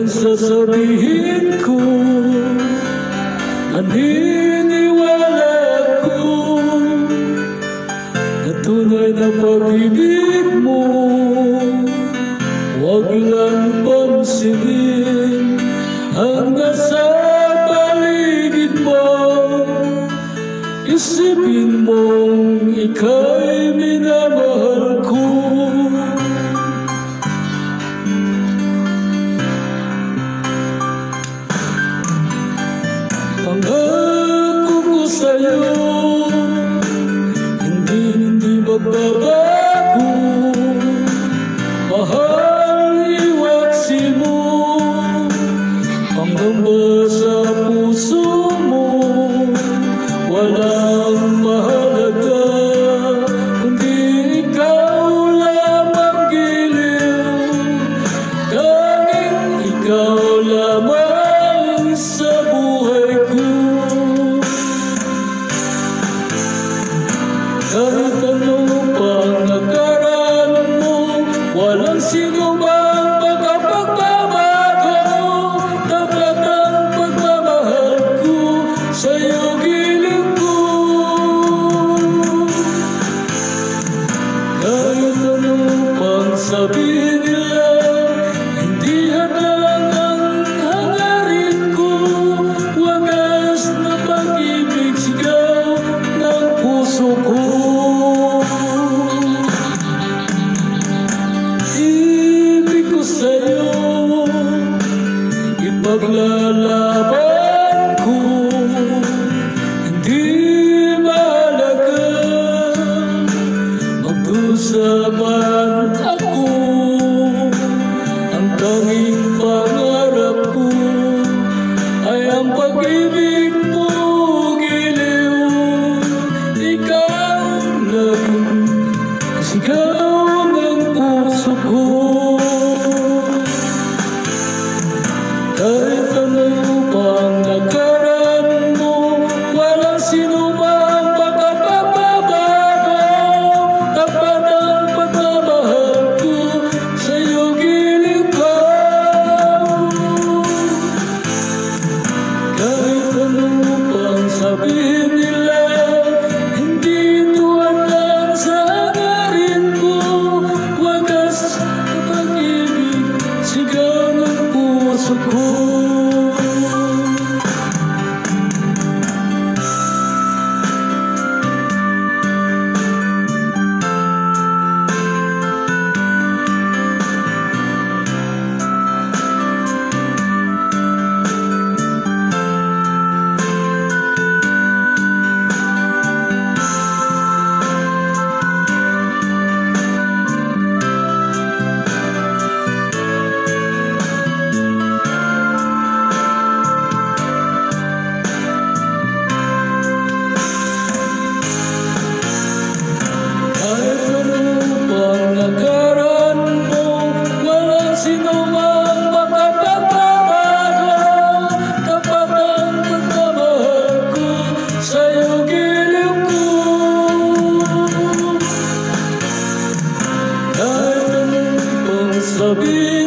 Ang sasabihin ko, naniniwala ko na tunay na pag-ibig mo. Huwag lang pansinin ang nasa paligid mo. Isipin mong ika'y minamahal ko. Pangako ko sa'yo, hindi magbabago. Mahal, iwaksi mo pangamba sa puso mo. Walang mahalaga kundi ikaw lamang giliw. Tanging ikaw lamang sa buhay ko. Kahit ano pang nakaraan mo, walang sino mang makapagbabago. Tapat ang pagmamahal ko sa'yo, giliw ko. Kahit ano pang sabihin nila, hindi hadlang ang hangarin ko. Wagas na pag-ibig, sigaw ng puso ko. Ibig ko sa'yo, ipaglalaban ko. Hindi mahalaga magdusa man ako. Ang tanging pangarap ko ay ang pag-ibig mo, giliw. Ikaw lang sigaw ng puso ko. Kahit ano pang nakaraan mo, walang sino mang makapagbabago. Tapat ang pagmamahal ko sa'yo, giliw ko. Kahit ano pang sabihin nila, hindi tuwan lang sa hangarin ko. Wagas na pag-ibig, sigaw ng puso ko. Sabi